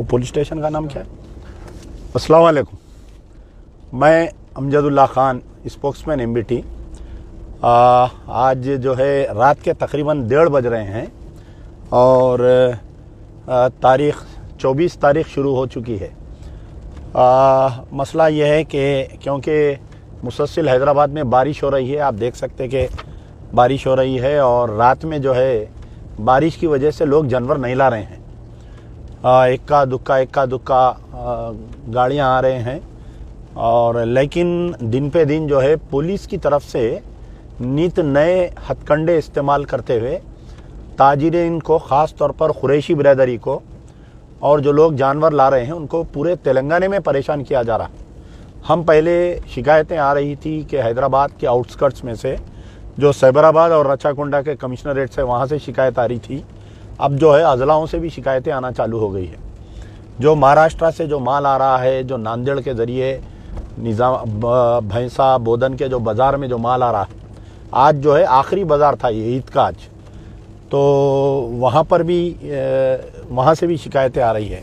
वो police station का नाम क्या है? अस्सलाम वालेकुम, मैं अमजदुल्ला खान, स्पोक्समैन एमबीटी। आज जो है रात के तकरीबन 1:30 बज रहे हैं और तारीख़ 24 तारीख़ शुरू हो चुकी है। मसला यह है कि क्योंकि मुसलसल हैदराबाद में बारिश हो रही है, आप देख सकते कि बारिश हो रही है और रात में जो है बारिश की वजह से लोग जानवर नहीं ला रहे हैं। इक्का दुक्का गाड़ियां आ रहे हैं और लेकिन दिन पे दिन जो है पुलिस की तरफ से नित नए हथकंडे इस्तेमाल करते हुए ताजिरीन को, ख़ास तौर पर कुरैशी बिरादरी को और जो लोग जानवर ला रहे हैं उनको पूरे तेलंगाना में परेशान किया जा रहा। हम पहले शिकायतें आ रही थी कि हैदराबाद के आउटस्कर्ट्स में से जो सैबराबाद और रचाकुंडा के कमिश्नरेट से वहाँ से शिकायत आ रही थी, अब जो है अजलाओं से भी शिकायतें आना चालू हो गई है। जो महाराष्ट्र से जो माल आ रहा है, जो नांदेड़ के ज़रिए निज़ाम भैंसा बोदन के जो बाज़ार में जो माल आ रहा है, आज जो है आखिरी बाज़ार था ये ईद का आज, तो वहाँ पर भी वहाँ से भी शिकायतें आ रही है।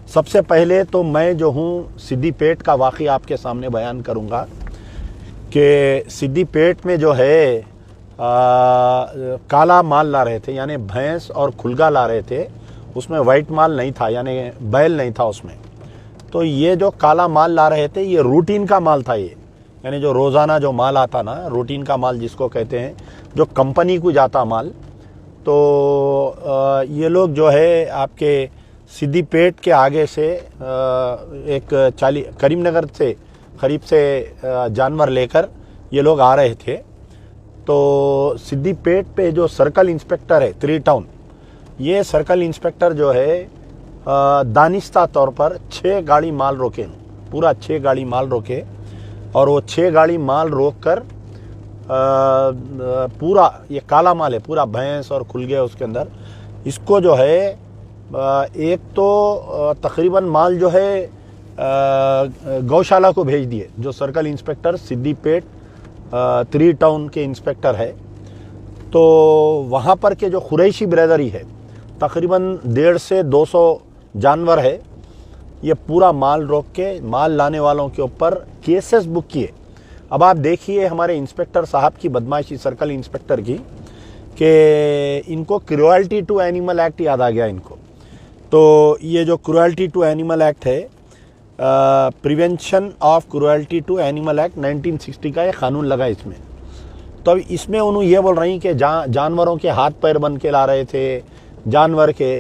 सबसे पहले तो मैं जो हूँ सिद्दीपेट का वाक़या आपके सामने बयान करूँगा कि सिद्दीपेट में जो है काला माल ला रहे थे, यानी भैंस और खुलगा ला रहे थे, उसमें वाइट माल नहीं था, यानी बैल नहीं था उसमें। तो ये जो काला माल ला रहे थे ये रूटीन का माल था, ये यानी जो रोज़ाना जो माल आता ना, रूटीन का माल जिसको कहते हैं, जो कंपनी को जाता माल। तो ये लोग जो है आपके सिद्दीपेट के आगे से एक करीमनगर से करीब से जानवर लेकर ये लोग आ रहे थे। तो सिद्दीपेट पे जो सर्कल इंस्पेक्टर है 3 टाउन, ये सर्कल इंस्पेक्टर जो है दानिस्ता तौर पर 6 गाड़ी माल रोके, पूरा 6 गाड़ी माल रोके और वो 6 गाड़ी माल रोक कर पूरा ये काला माल है, पूरा भैंस और खुल गया उसके अंदर, इसको जो है एक तो तकरीबन माल जो है गौशाला को भेज दिए। जो सर्कल इंस्पेक्टर सिद्दीपेट 3 टाउन के इंस्पेक्टर है, तो वहाँ पर के जो कुरैशी बिरादरी है, तकरीबन 150 से 200 जानवर है, ये पूरा माल रोक के माल लाने वालों के ऊपर केसेस बुक किए। अब आप देखिए हमारे इंस्पेक्टर साहब की बदमाशी, सर्कल इंस्पेक्टर की, कि इनको क्रुएल्टी टू एनिमल एक्ट याद आ गया इनको। तो ये जो क्रुएल्टी टू एनिमल एक्ट है, prevention of cruelty to animal act 1960 का ये कानून लगा इसमें। तो अब इसमें उन्होंने ये बोल रही कि जानवरों के हाथ पैर बन के ला रहे थे जानवर के।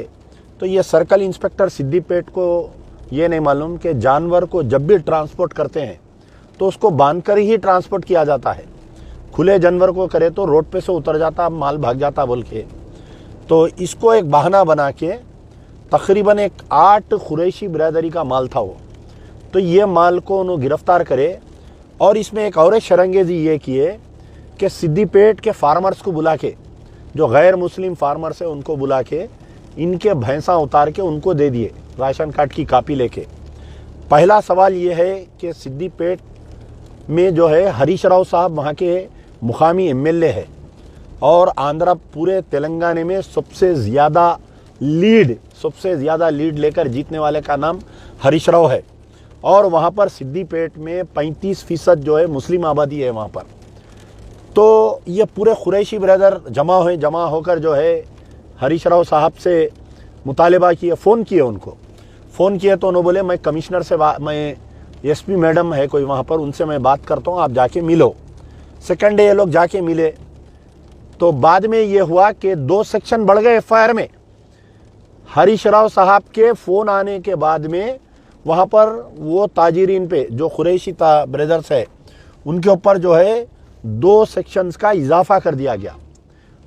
तो ये सर्कल इंस्पेक्टर सिद्दीपेट को ये नहीं मालूम कि जानवर को जब भी ट्रांसपोर्ट करते हैं तो उसको बांध कर ही ट्रांसपोर्ट किया जाता है। खुले जानवर को करे तो रोड पे से उतर जाता, माल भाग जाता बोल के। तो इसको एक बहाना बना के तकरीबन एक 8 कुरैशी बिरादरी का माल था वो, तो ये माल को उन्होंने गिरफ्तार करे। और इसमें एक और शरंगेजी ये किए कि सिद्दीपेट के फार्मर्स को बुला के, जो गैर मुस्लिम फार्मर्स है उनको बुला के इनके भैंसा उतार के उनको दे दिए राशन कार्ड की कापी लेके। पहला सवाल ये है कि सिद्दीपेट में जो है हरीश राव साहब वहाँ के मुकामी एमएलए है और आंध्रा पूरे तेलंगाना में सबसे ज़्यादा लीड लेकर जीतने वाले का नाम हरीश राव है। और वहाँ पर सिद्दीपेट में 35% जो है मुस्लिम आबादी है वहाँ पर। तो ये पूरे कुरैशी ब्रदर जमा होकर जो है हरीश राव साहब से मुतालबा किए, फ़ोन किए उनको। फ़ोन किए तो उन्होंने बोले मैं कमिश्नर से मैं एसपी मैडम है कोई वहाँ पर, उनसे मैं बात करता हूँ, आप जाके मिलो। सेकंड डे ये लोग जाके मिले तो बाद में ये हुआ कि 2 सेक्शन बढ़ गए एफआईआर में। हरीश राव साहब के फ़ोन आने के बाद में वहाँ पर वो ताजिरीन पे जो कुरैशी ब्रदर्स है उनके ऊपर जो है 2 सेक्शंस का इजाफा कर दिया गया।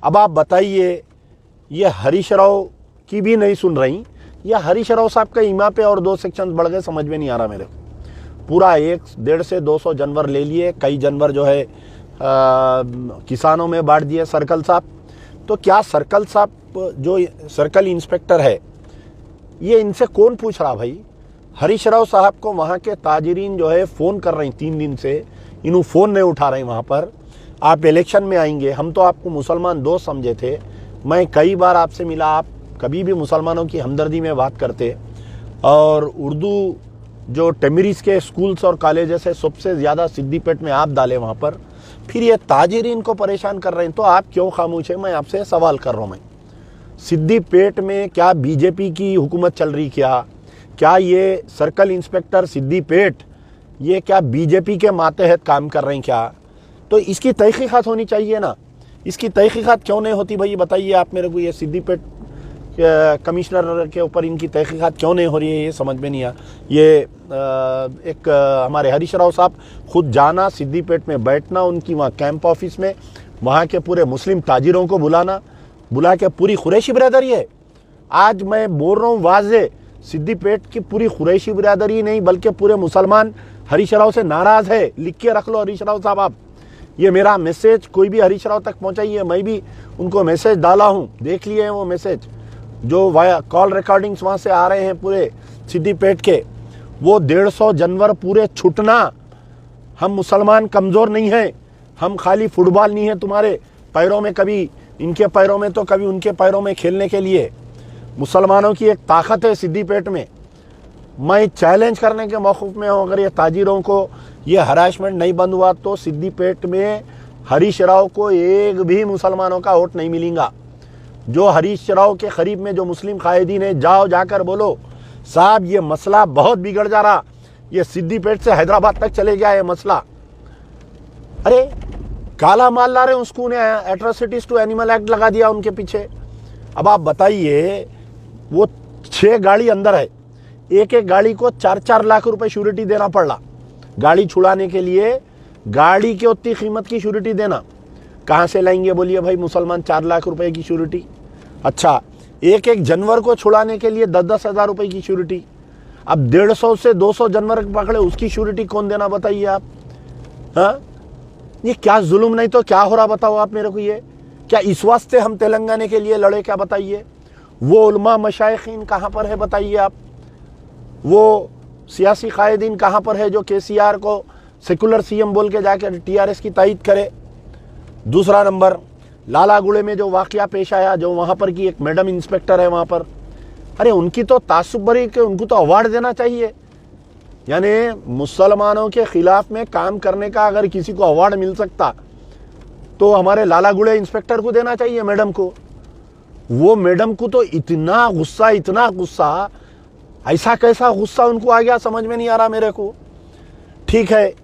अब आप बताइए, ये हरीश राव की भी नहीं सुन रही, या हरीश राव साहब का ईमा पे और 2 सेक्शंस बढ़ गए, समझ में नहीं आ रहा मेरे को। पूरा 1-1.5 से 200 जानवर ले लिए, कई जानवर जो है किसानों में बांट दिए सर्कल साहब। तो क्या सर्कल साहब जो सर्कल इंस्पेक्टर है, ये इनसे कौन पूछ रहा भाई? हरीश राव साहब को वहाँ के ताजिरीन जो है फ़ोन कर रही 3 दिन से, इन्हों फ़ोन नहीं उठा रहे वहाँ पर। आप इलेक्शन में आएंगे, हम तो आपको मुसलमान दोस्त समझे थे, मैं कई बार आपसे मिला, आप कभी भी मुसलमानों की हमदर्दी में बात करते। और उर्दू जो टेमरीज के स्कूल्स और कॉलेजेस है सबसे ज़्यादा सिद्दीपेट में आप डाले वहाँ पर, फिर ये ताजिरीन को परेशान कर रहे हैं, तो आप क्यों खामोश है? मैं आपसे सवाल कर रहा हूँ। मैं सिद्दीपेट में क्या बीजेपी की हुकूमत चल रही? क्या ये सर्कल इंस्पेक्टर सिद्दीपेट ये क्या बीजेपी के मातहत काम कर रहे हैं क्या? तो इसकी तहकीकात होनी चाहिए ना। इसकी तहकीकात क्यों नहीं होती भाई? बताइए आप मेरे को। ये सिद्दीपेट कमिश्नर के ऊपर इनकी तहकीकात क्यों नहीं हो रही है, ये समझ में नहीं आया। ये एक हमारे हरीश राव साहब खुद जाना, सिद्दीपेट में बैठना, उनकी वहाँ कैंप ऑफिस में वहाँ के पूरे मुस्लिम ताजिरों को बुला के पूरी कुरैशी बिरादरी है। आज मैं बोल रहा हूँ वाज़े, सिद्दीपेट की पूरी कुरैशी बिरादरी नहीं बल्कि पूरे मुसलमान हरीश राव से नाराज़ है। लिख के रख लो हरीश राव साहब आप। ये मेरा मैसेज कोई भी हरीश राव तक पहुँचाइए। मैं भी उनको मैसेज डाला हूँ, देख लिए हैं वो मैसेज जो वाया कॉल रिकॉर्डिंग्स वहाँ से आ रहे हैं पूरे सिद्दीपेट के। वो 150 जानवर पूरे छुटना। हम मुसलमान कमज़ोर नहीं हैं, हम खाली फुटबॉल नहीं है तुम्हारे पैरों में, कभी इनके पैरों में तो कभी उनके पैरों में खेलने के लिए। मुसलमानों की एक ताकत है सिद्दीपेट में। मैं चैलेंज करने के मौक़िफ़ में हूँ, अगर ये ताजिरों को ये हरासमेंट नहीं बंद हुआ तो सिद्दीपेट में हरीश राव को एक भी मुसलमानों का वोट नहीं मिलेगा। जो हरीश राव के करीब में जो मुस्लिम कायदीन है, जाकर बोलो साहब ये मसला बहुत बिगड़ जा रहा, ये सिद्दीपेट से हैदराबाद तक चले गया ये मसला। अरे काला माल ला रहे हैं, उसको ने एट्रोसिटीज टू एनिमल एक्ट लगा दिया उनके पीछे। अब आप बताइए, वो 6 गाड़ी अंदर है, एक गाड़ी को 4-4 लाख रुपए श्योरिटी देना पड़ रहा। गाड़ी छुड़ाने के लिए गाड़ी की उतनी कीमत की श्योरिटी देना कहाँ से लाएंगे बोलिए भाई मुसलमान? 4 लाख रुपए की श्योरिटी। अच्छा, एक जानवर को छुड़ाने के लिए 10-10 हज़ार रुपए की श्योरिटी। अब 150 से 200 जानवर पकड़े, उसकी श्योरिटी कौन देना बताइए आप? हाँ, ये क्या जुल्म नहीं तो क्या हो रहा बताओ आप मेरे को। ये क्या इस वास्ते हम तेलंगाना के लिए लड़े क्या बताइए? वो उलमा मशाइखीन कहाँ पर है बताइए आप? वो सियासी कायदीन कहाँ पर है जो केसीआर को सेकुलर सीएम बोल के जाकर टीआरएस की तायद करे? दूसरा नंबर, लालागुड़े में जो वाकया पेश आया, जो वहाँ पर की एक मैडम इंस्पेक्टर है वहाँ पर, अरे उनकी तो तासुब बरी के उनको तो अवार्ड देना चाहिए। यानी मुसलमानों के खिलाफ में काम करने का अगर किसी को अवार्ड मिल सकता तो हमारे लालागुड़े इंस्पेक्टर को देना चाहिए, मैडम को। वो मैडम को तो इतना गुस्सा, ऐसा कैसा गुस्सा उनको आ गया समझ में नहीं आ रहा मेरे को। ठीक है,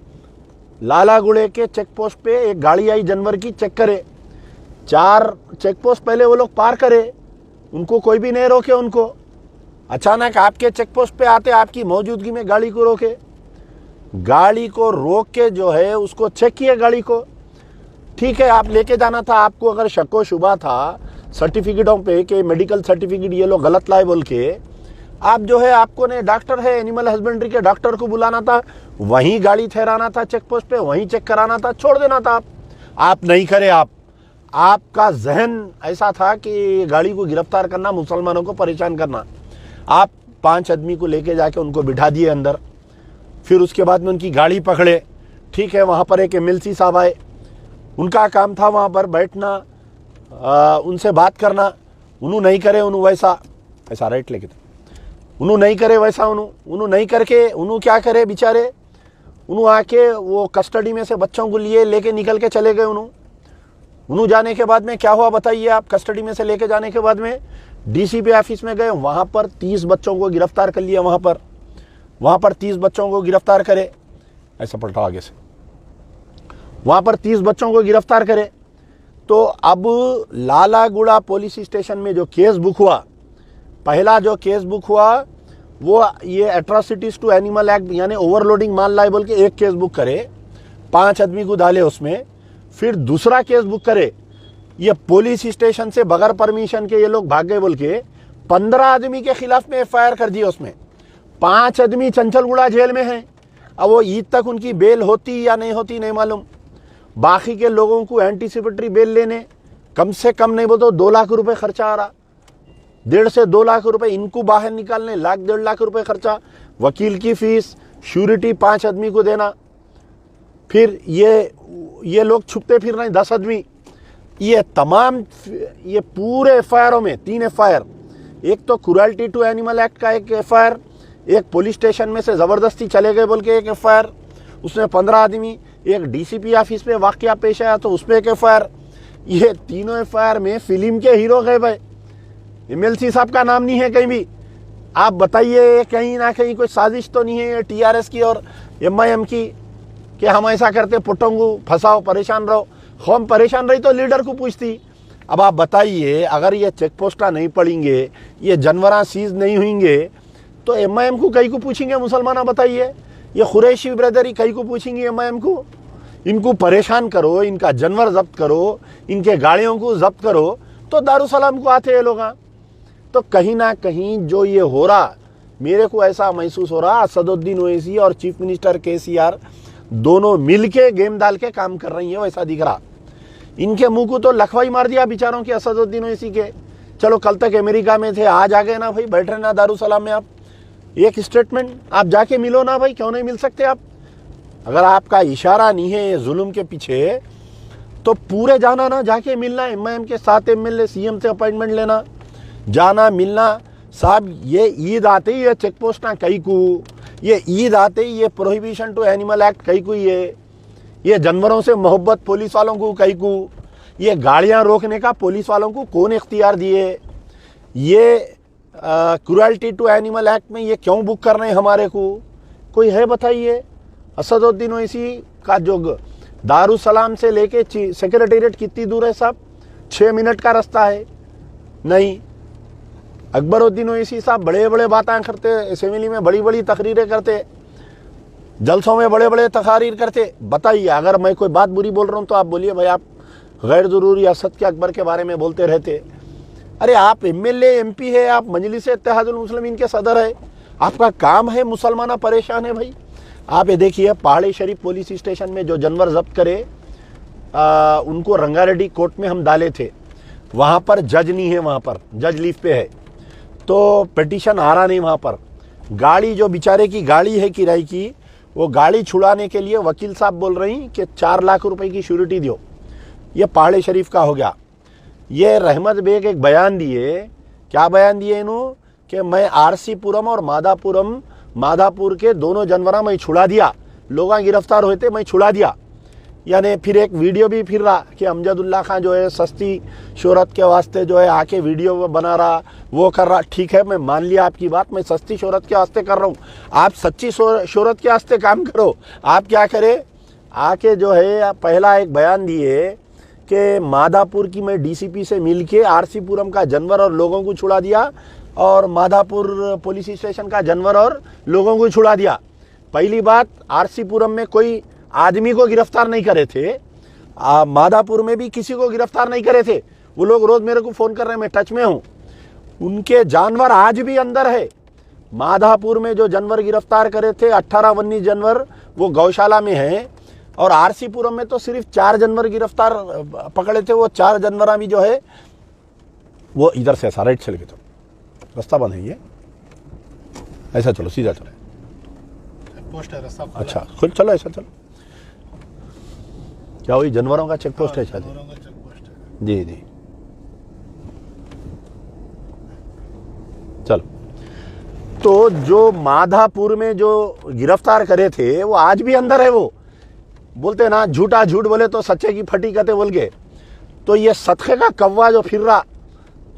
लालागुड़े के चेक पोस्ट पे एक गाड़ी आई जानवर की, चेक करे, 4 चेक पोस्ट पहले वो लोग पार करे, उनको कोई भी नहीं रोके। उनको अचानक आपके चेक पोस्ट पे आते, आपकी मौजूदगी में गाड़ी को रोके। गाड़ी को रोक के जो है उसको चेक किए गाड़ी को। ठीक है, आप लेके जाना था, आपको अगर शक व शुबा था सर्टिफिकेटों पे कि मेडिकल सर्टिफिकेट ये लोग गलत लाए बोल के, आप जो है आपको ने डॉक्टर है एनिमल हस्बेंड्री के डॉक्टर को बुलाना था, वहीं गाड़ी ठहराना था चेक पोस्ट पे, वहीं चेक कराना था, छोड़ देना था। आप नहीं करे। आपका जहन ऐसा था कि गाड़ी को गिरफ्तार करना, मुसलमानों को परेशान करना। आप 5 आदमी को लेके जाके उनको बिठा दिए अंदर, फिर उसके बाद में उनकी गाड़ी पकड़े। ठीक है, वहाँ पर एक एमएलसी साहब आए, उनका काम था वहाँ पर बैठना, उनसे बात करना। उन्होंने नहीं करे, उन्होंने ऐसा राइट लेके उन्होंने नहीं करे वैसा, उन्होंने नहीं करके उन्होंने क्या करे बेचारे, उन्होंने आके वो कस्टडी में से बच्चों को लिए लेके निकल के चले गए। उन्होंने जाने के बाद में क्या हुआ बताइए आप? कस्टडी में से लेके जाने के बाद में डीसीपी ऑफिस में गए, वहाँ पर 30 बच्चों को गिरफ्तार कर लिया। वहाँ पर 30 बच्चों को गिरफ्तार करे, ऐसा पलटा आगे से, वहाँ पर 30 बच्चों को गिरफ्तार करे। तो अब लालागुड़ा पुलिस स्टेशन में जो केस बुक हुआ, पहला जो केस बुक हुआ वो ये एट्रोसिटीज टू एनिमल एक्ट यानी ओवरलोडिंग माल लाए बोल के एक केस बुक करे, 5 आदमी को डाले उसमें। फिर दूसरा केस बुक करे, ये पुलिस स्टेशन से बगैर परमिशन के ये लोग भाग गए बोल के 15 आदमी के खिलाफ में एफआईआर कर दी उसमें। 5 आदमी चंचलगुड़ा जेल में हैं। अब वो ईद तक उनकी बेल होती या नहीं होती नहीं मालूम। बाकी के लोगों को एंटीसिपेटरी बेल लेने कम से कम नहीं बोल तो 2 लाख रुपए खर्चा आ रहा, 1.5 से 2 लाख रुपए इनको बाहर निकालने, 1.5 लाख रुपए खर्चा, वकील की फीस, श्योरिटी 5 आदमी को देना। फिर ये लोग छुपते फिर नहीं 10 आदमी। ये तमाम पूरे एफआईआरों में 3 एफआईआर, एक तो क्रूएल्टी टू एनिमल एक्ट का एक एफआईआर, एक पुलिस स्टेशन में से ज़बरदस्ती चले गए बोल के एक FIR, उसमें 15 आदमी, एक DCP ऑफिस पे वाकया पेश आया तो उसमें एक FIR। ये तीनों FIR में फिल्म के हीरो गए भाई, MLC साहब का नाम नहीं है कहीं भी। आप बताइए कहीं ना कहीं कोई साजिश तो नहीं है TRS की और MIM की कि हम ऐसा करते पुटंगू फंसाओ परेशान रहो। कौम परेशान रही तो लीडर को पूछती। अब आप बताइए अगर ये चेक पोस्टा नहीं पड़ेंगे, ये जानवर सीज नहीं होंगे तो MIM को कहीं को पूछेंगे मुसलमान? बताइए ये कुरैशी ब्रदरी कहीं को पूछेंगे MIM को? इनको परेशान करो, इनका जानवर जब्त करो, इनके गाड़ियों को जब्त करो तो दारुसलाम को आते हैं लोग। तो कहीं ना कहीं जो ये हो रहा, मेरे को ऐसा महसूस हो रहा असदुद्दीन ओवैसी और चीफ मिनिस्टर KCR दोनों मिलके गेम डाल के काम कर रही है, वैसा दिख रहा। इनके मुंह को तो लखवाई मार दिया बेचारों के असदुद्दीन ओवैसी के। चलो कल तक अमेरिका में थे, आज आ गए ना भाई, बैठ रहे ना दारुसलाम में। आप एक स्टेटमेंट आप जाके मिलो ना भाई, क्यों नहीं मिल सकते आप? अगर आपका इशारा नहीं है जुल्म के पीछे तो पूरे जाना ना, जाके मिलना। MIM के 7 MLA CM से अपॉइंटमेंट लेना, जाना मिलना। साहब ये ईद आते ही ये चेक पोस्ट ना कई को, ये ईद आते ही ये प्रोहिबिशन टू एनिमल एक्ट कई को, ये जानवरों से मोहब्बत पुलिस वालों को कई को, ये गाड़ियां रोकने का पुलिस वालों को कौन इख्तियार दिए, ये क्रुएल्टी टू एनिमल एक्ट में ये क्यों बुक कर रहे हैं हमारे को? कोई है बताइए? असदुद्दीन ओवैसी का जो दारुसलाम से लेके सेक्रेटेरिएट कितनी दूर है साहब? 6 मिनट का रास्ता है। नहीं, अकबरुद्दीन ओवैसी साहब बड़े बड़े बातें करते, असेंबली में बड़ी बड़ी तकरीरें करते, जलसों में बड़े बड़े तकारीर करते। बताइए अगर मैं कोई बात बुरी बोल रहा हूँ तो आप बोलिए भाई आप गैर ज़रूरी असद के अकबर के बारे में बोलते रहते। अरे आप MLA MP है, आप मजलिस इत्तेहादुल मुस्लिमीन के सदर है, आपका काम है मुसलमान परेशान है भाई। आप ये देखिए पहाड़ी शरीफ पुलिस स्टेशन में जो जानवर जब्त करे उनको रंगारेड्डी कोर्ट में हम डाले थे, वहाँ पर जज नहीं है, वहाँ पर जज लीव पे है तो पिटीशन आ रहा नहीं। वहाँ पर गाड़ी जो बेचारे की गाड़ी है किराए की, वो गाड़ी छुड़ाने के लिए वकील साहब बोल रही कि 4 लाख रुपए की श्योरिटी दो। ये पहाड़ी शरीफ का हो गया। ये रहमत बेग एक बयान दिए, क्या बयान दिए इन्हों कि मैं RC पुरम और माधापुर के दोनों जानवर मैं छुड़ा दिया, लोग गिरफ्तार हुए थे, मैं छुड़ा दिया। यानी फिर एक वीडियो भी फिर रहा कि अमजदुल्ला खां जो है सस्ती शोहरत के वास्ते जो है आके वीडियो बना रहा, वो कर रहा। ठीक है, मैं मान लिया आपकी बात, मैं सस्ती शोहरत के वास्ते कर रहा हूँ, आप सच्ची शोहरत के वास्ते काम करो। आप क्या करें, आके जो है पहला एक बयान दिए कि माधापुर की मैं DCP से मिल के RC पुरम का जानवर और लोगों को छुड़ा दिया और माधापुर पुलिस स्टेशन का जानवर और लोगों को छुड़ा दिया। पहली बात, RC पुरम में कोई आदमी को गिरफ्तार नहीं करे थे, माधापुर में भी किसी को गिरफ्तार नहीं करे थे। वो लोग रोज मेरे को फोन कर रहे हैं, मैं टच में हूं, उनके जानवर आज भी अंदर है। माधापुर में जो जानवर गिरफ्तार करे थे 18-19 जानवर वो गौशाला में है और RC पुरम में तो सिर्फ 4 जानवर गिरफ्तार पकड़े थे। वो 4 जानवर भी जो है वो इधर से ऐसा राइट चले गए, तो रास्ता बंद है, ये ऐसा चलो सीधा चलो, पोस्ट है रास्ता। अच्छा खुल चलो, ऐसा चलो। क्या वही जानवरों का चेक पोस्ट है शायद? जी जी चलो। तो जो माधापुर में जो गिरफ्तार करे थे वो आज भी अंदर है। वो बोलते ना झूठा झूठ बोले तो सच्चे की फटी कहते बोल के। तो ये सदक़े का कौवा जो फिर रहा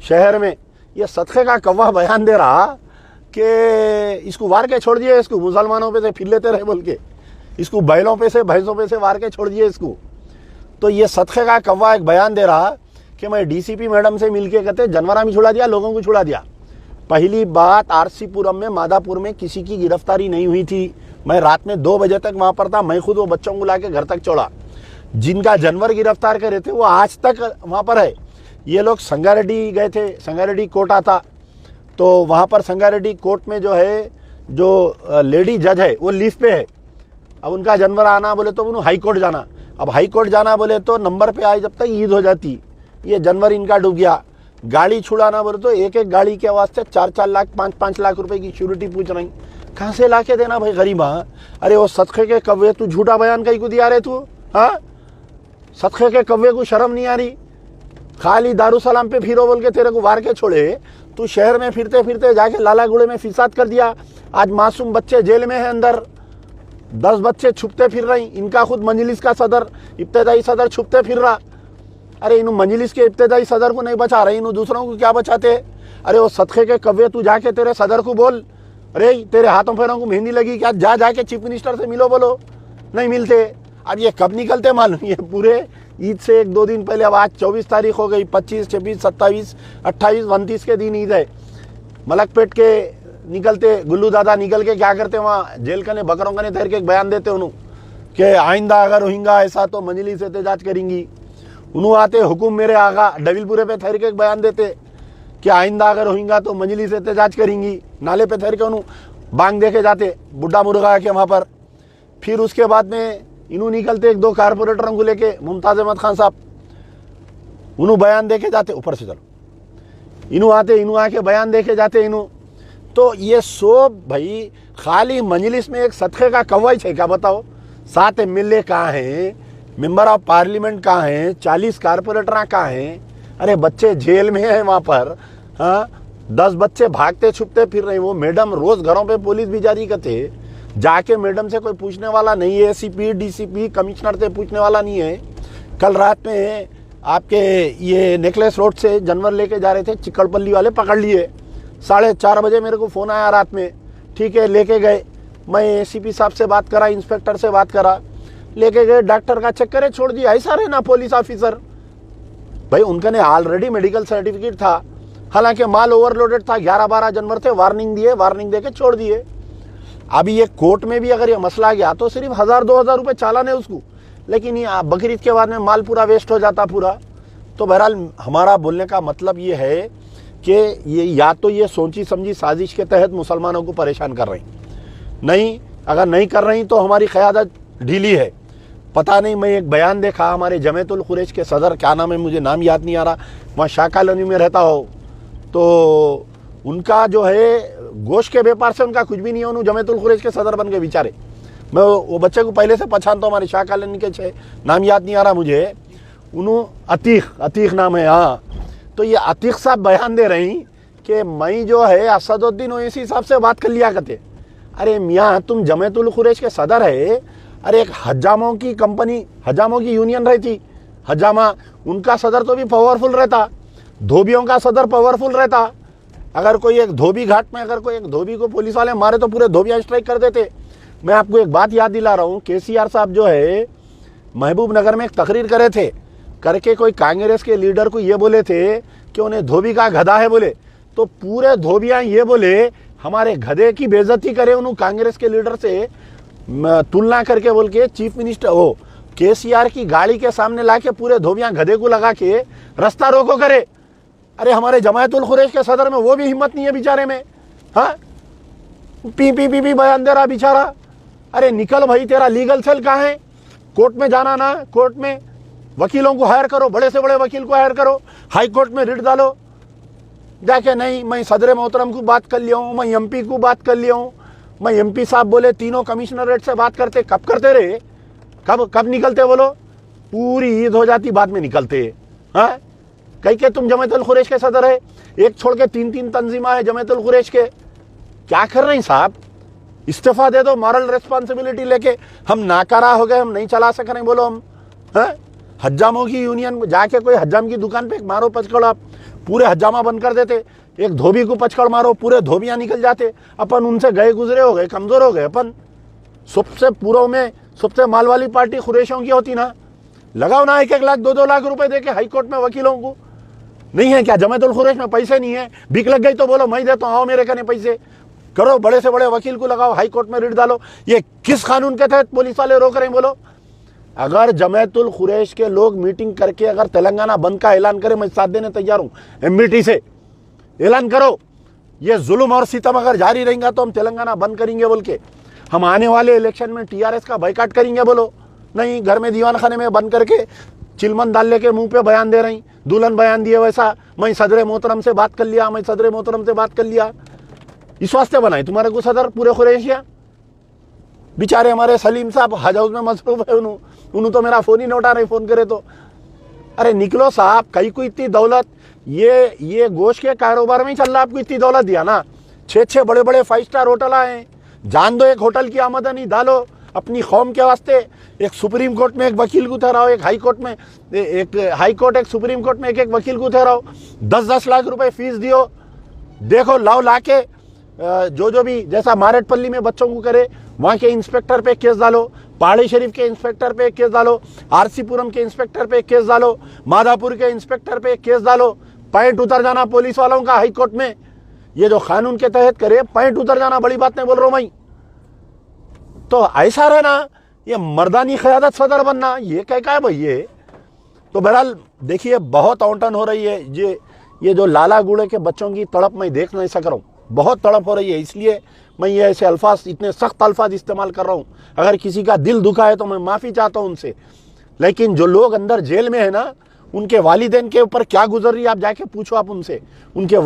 शहर में, ये सदक़े का कौवा बयान दे रहा कि इसको वार के छोड़ दिए, इसको मुसलमानों पे से फिर लेते रहे बोल के, इसको बैलों पे से भैंसों पे से वार के छोड़ दिए इसको। तो ये सदक़े का कौवा एक बयान दे रहा कि मैं DCP मैडम से मिलके कहते जानवर भी छुड़ा दिया, लोगों को छुड़ा दिया। पहली बात, RC पुरम में माधापुर में किसी की गिरफ्तारी नहीं हुई थी। मैं रात में 2 बजे तक वहां पर था, मैं खुद वो बच्चों को लाके घर तक छोड़ा। जिनका जानवर गिरफ्तार करे थे वो आज तक वहां पर है। ये लोग संगारेड्डी गए थे, संगारेड्डी कोर्ट आता, तो वहां पर संगारेड्डी कोर्ट में जो है जो लेडी जज है वो लीव पे है। अब उनका जानवर आना बोले तो उन्होंने हाई कोर्ट जाना, अब हाई कोर्ट जाना बोले तो नंबर पे आए जब तक ईद हो जाती। ये जानवर इनका डूब गया। गाड़ी छुड़ाना बोले तो एक एक गाड़ी के वास्ते 4-4 लाख 5-5 लाख रुपए की श्योरिटी पूछ रही। कहाँ से ला के देना भाई गरीबा? अरे वो सदक़े के कव्वे तू झूठा बयान कहीं को दिया रहे तू? हाँ, सदक़े के कव्वे को शर्म नहीं आ रही? खाली दारुसलाम पे फिरो बोल के तेरे को वार के छोड़े, तू शहर में फिरते फिरते जाके लालागुड़े में फिसाद कर दिया, आज मासूम बच्चे जेल में है अंदर, 10 बच्चे छुपते फिर रही, इनका खुद मजलिस का सदर, इब्तदाई सदर छुपते फिर रहा। अरे इन मजलिस के इब्तदाई सदर को नहीं बचा रहे, इन दूसरों को क्या बचाते। अरे वो सदक़े के कव्वे तू जाके तेरे सदर को बोल, अरे तेरे हाथों पैरों को मेहंदी लगी क्या, जा जाके चीफ मिनिस्टर से मिलो, बोलो नहीं मिलते। अब ये कब निकलते मालूम, ये पूरे ईद से 1-2 दिन पहले, अब आज 24 तारीख हो गई, 25, 26, 27, 28, 29 के दिन ईद है। मलकपेट के निकलते गुल्लू दादा निकल के क्या करते वहाँ जेल कने बकरों कने ठहर के एक बयान देते उन्होंने कि आइंदा अगर होगा ऐसा तो मजलिस एहतजाज करेंगी। उन्होंने आते हुकुम मेरे आगा डबिलपुरे पे ठहर के एक बयान देते कि आइंदा अगर होगा तो मजलिस एहतजाज करेंगी। नाले पे ठहर के उन्होंने बांग देके जाते बुड्ढा मुर्गा के वहाँ पर। फिर उसके बाद में इन्हों निकलते 1-2 कारपोरेटरों को लेके, मुमताज़ अहमद खान साहब, उन्होंने बयान देके जाते, ऊपर से चलो इन्हों आते, इन्हों आके बयान देके जाते इन्हों। तो ये सब भाई खाली मजलिस में एक सदक़े का कव्वाई है क्या बताओ। 7 MLA कहाँ हैं, मेंबर ऑफ पार्लियामेंट कहाँ हैं, 40 कारपोरेटर कहाँ हैं। अरे बच्चे जेल में हैं वहाँ पर, हाँ 10 बच्चे भागते छुपते फिर रहे। वो मैडम रोज घरों पे पुलिस भी जारी करते, जाके मैडम से कोई पूछने वाला नहीं है, एसीपी डीसीपी कमिश्नर से पूछने वाला नहीं है। कल रात में आपके ये नेकलेस रोड से जानवर लेके जा रहे थे, चिकड़पल्ली वाले पकड़ लिए। 4:30 बजे मेरे को फ़ोन आया रात में, ठीक है लेके गए। मैं एसीपी साहब से बात करा, इंस्पेक्टर से बात करा, लेके गए, डॉक्टर का चेक करे छोड़ दिया। ऐसा रहे ना पुलिस ऑफिसर भाई, उनका ने ऑलरेडी मेडिकल सर्टिफिकेट था, हालांकि माल ओवरलोडेड था, 11-12 जानवर थे, वार्निंग दिए, वार्निंग दे के छोड़ दिए। अभी ये कोर्ट में भी अगर ये मसला गया तो सिर्फ 1000-2000 रुपये चालान है उसको, लेकिन ये बकरीद के बाद में माल पूरा वेस्ट हो जाता पूरा। तो बहरहाल हमारा बोलने का मतलब ये है कि ये या तो ये सोची समझी साजिश के तहत मुसलमानों को परेशान कर रही, नहीं अगर नहीं कर रही तो हमारी क़यादत ढीली है। पता नहीं, मैं एक बयान देखा हमारे जमीयतुल कुरैश के सदर, क्या नाम है मुझे नाम याद नहीं आ रहा, वहाँ शाह कॉलोनी में रहता हो, तो उनका जो है गोश्त के व्यापार से उनका कुछ भी नहीं है, उन्होंने जमीयतुल कुरैश के सदर बन के बेचारे। मैं वो बच्चे को पहले से पहचानता हूँ, हमारे शाह कॉलोनी के छे, नाम याद नहीं आ रहा मुझे, उन्होंने अतीक नाम है, हाँ। तो ये अतीक साहब बयान दे रही कि मैं जो है असदुद्दीन ओवैसी साहब से बात कर लिया करते। अरे मियाँ तुम जमीयतुल कुरैश के सदर है, अरे एक हजामों की कंपनी, हजामों की यूनियन रहती, हजामा, उनका सदर तो भी पावरफुल रहता, धोबियों का सदर पावरफुल रहता। अगर कोई एक धोबी घाट में अगर कोई एक धोबी को पुलिस वाले मारे तो पूरे धोबियाँ स्ट्राइक कर देते। मैं आपको एक बात याद दिला रहा हूँ, केसीआर साहब जो है महबूब नगर में एक तकरीर करे थे, करके कोई कांग्रेस के लीडर को ये बोले थे कि उन्हें धोबी का गधा है बोले, तो पूरे धोबियाँ ये बोले हमारे गधे की बेइज्जती करे, उन्होंने कांग्रेस के लीडर से तुलना करके बोल के चीफ मिनिस्टर हो केसीआर की गाड़ी के सामने लाके पूरे धोबियाँ गधे को लगा के रास्ता रोको करे। अरे हमारे जमायतुल कुरैश के सदर में वो भी हिम्मत नहीं है बेचारे में, हाँ पी बयान दे रहा बेचारा। अरे निकल भाई, तेरा लीगल सेल कहाँ है, कोर्ट में जाना ना, कोर्ट में वकीलों को हायर करो, बड़े से बड़े वकील को हायर करो, हाई कोर्ट में रिट डालो जाके। नहीं मैं सदर मोहतरम को बात कर लिया हूँ, मैं एमपी को बात कर लिया हूँ, मैं एमपी साहब बोले तीनों कमिश्नरेट से बात करते। कब करते रहे, कब निकलते बोलो, पूरी ईद हो जाती बाद में निकलते। हाँ कहीं के तुम जमीयतुल कुरैश के सदर है, एक छोड़ के 3-3 तंजीमा है जमीयतुल कुरैश के, क्या कर रहे हैं साहब, इस्तीफा दे दो, मॉरल रिस्पॉन्सिबिलिटी लेके। हम नाकारा हो गए, हम नहीं चला सक रहे बोलो हम, हैं हज्जामों की यूनियन जाके कोई हज्जाम की दुकान पे मारो पचकड़, आप पूरे हज्जामा बंद कर देते, एक धोबी को पचकड़ मारो पूरे धोबियाँ निकल जाते। अपन उनसे गए गुजरे हो गए, कमज़ोर हो गए अपन। सबसे पूर्व में सबसे माल वाली पार्टी कुरैशों की होती ना, लगाओ ना 1-1 लाख 2-2 लाख रुपए देके हाई कोर्ट में वकीलों को। नहीं है क्या जमीयतुल कुरैश में पैसे नहीं है, भीख लग गई तो बोलो मैं देता हूँ, आओ मेरे कने पैसे, करो बड़े से बड़े वकील को लगाओ, हाई कोर्ट में रिट डालो। ये किस कानून के तहत पुलिस वाले रोक रहे हैं बोलो। अगर जमीयतुल कुरैश के लोग मीटिंग करके अगर तेलंगाना बंद का ऐलान करें, मैं साथ देने तैयार हूँ, एमबीटी से ऐलान करो, ये जुल्म और सितम अगर जारी रहेगा तो हम तेलंगाना बंद करेंगे बोल के, हम आने वाले इलेक्शन में टीआरएस का बाइकाट करेंगे बोलो। नहीं घर में दीवान खाने में बंद करके चिलमन डालने के मुंह पे बयान दे रही, दुल्हन बयान दिए वैसा, मैं सदर मोहतरम से बात कर लिया, मैं सदर मोहतरम से बात कर लिया। इस वास्ते बनाए तुम्हारे को सदर पूरे कुरैशिया। बेचारे हमारे सलीम साहब हज हाउस में मसरूफ है, उन्होंने तो मेरा फ़ोन ही नहीं उठा रहे, फ़ोन करे तो। अरे निकलो साहब, कहीं को इतनी दौलत, ये गोश्त के कारोबार में ही चल रहा, आपको इतनी दौलत दिया ना, 6 बड़े बड़े 5 स्टार होटल आए हैं, जान दो एक होटल की आमदनी डालो अपनी कौम के वास्ते। एक सुप्रीम कोर्ट में एक वकील को ठहराओ, एक हाई कोर्ट में एक सुप्रीम कोर्ट में एक वकील को ठहराओ, 10-10 लाख रुपए फीस दियो, देखो लाओ लाके जो भी जैसा मारेटपल्ली में बच्चों को करे वहां के इंस्पेक्टर पे केस डालो, पहाड़ी शरीफ के इंस्पेक्टर पे केस डालो, आरसीपुरम के इंस्पेक्टर पे केस डालो, माधापुर के इंस्पेक्टर पे केस डालो, पॉइंट उतर जाना पुलिस वालों का हाई कोर्ट में। ये जो कानून के तहत करे पॉइंट उतर जाना, बड़ी बात नहीं बोल रहा हूं मैं। तो ऐसा रहना, ये मर्दानी क़यादत सदर बनना, ये क्या है भाई ये। तो बहरहाल देखिए बहुत औंटन हो रही है। ये जो लाला गुड़े के बच्चों की तड़प मैं देख नहीं सक रहा हूँ, बहुत तड़प हो रही है, इसलिए मैं ये ऐसे अल्फाज, इतने सख्त अल्फाज इस्तेमाल कर रहा हूँ। अगर किसी का दिल दुखा है तो मैं माफ़ी चाहता हूँ उनसे, लेकिन जो लोग अंदर जेल में है ना, उनके वालिदैन के ऊपर क्या गुजर रही है आप जाके पूछो आप उनसे। उनके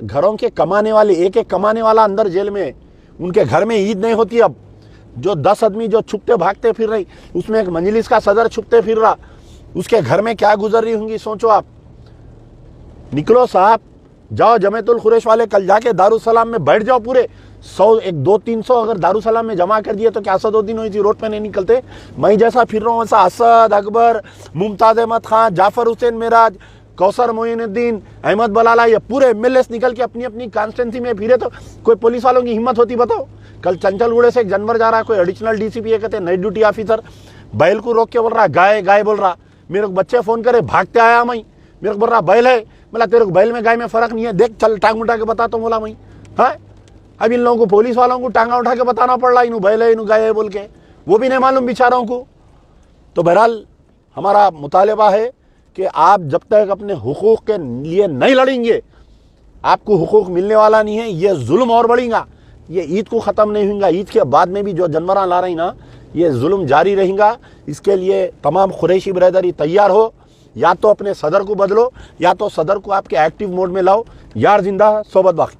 घरों के कमाने वाले, एक एक कमाने वाला अंदर जेल में है, उनके घर में ईद नहीं होती। अब जो 10 आदमी जो छुपते भागते फिर रही, उसमें एक मजलिस का सदर छुपते फिर रहा, उसके घर में क्या गुजर रही होंगी सोचो आप। निकलो साहब, जाओ जमेतुल खुरैश वाले, कल जाके दारुसलाम में बैठ जाओ, पूरे 100, 200-300 अगर दारुसलाम में जमा कर दिए तो क्या असदुद्दीन ओवैसी रोड पे नहीं निकलते। मैं जैसा फिर रहा हूँ वैसा असद, अकबर, मुमताज अहमद खान, जाफर हुसैन मेराज, कौसर मोइनुद्दीन, अहमद बलाला, ये पूरे MLAs निकल के अपनी अपनी कॉन्स्टिट्यूंसी में फिरे तो कोई पुलिस वालों की हिम्मत होती बताओ। कल चंचलगुड़े से एक जानवर जा रहा, कोई एडिशनल DCP ये कहते हैं नाइट ड्यूटी ऑफिसर, बैल को रोक के बोल रहा गाय गाय बोल रहा, मेरे को बच्चे फोन करे भागते आया मैं, मेरे को बोल रहा बैल है, बोला तेरे को बैल में गाय में फर्क नहीं है, देख चल टांग उठा के बता तो बोला मैं। हाँ, अब इन लोगों को पुलिस वालों को टांगा उठा के बताना पड़ रहा, इन्हू बैल है इन्हू गाय है बोल के, वो भी नहीं मालूम बेचारों को। तो बहरहाल हमारा मुतालबा है कि आप जब तक अपने हुकूक के लिए नहीं लड़ेंगे, आपको हुकूक मिलने वाला नहीं है। ये जुल्म और बढ़ेगा, ये ईद को ख़त्म नहीं होगा, ईद के बाद में भी जो जानवर ला रही ना, ये जुल्म जारी रहेगा। इसके लिए तमाम खुरैशी बरदरी तैयार हो, या तो अपने सदर को बदलो या तो सदर को आपके एक्टिव मोड में लाओ। यार जिंदा सोबत बाकी।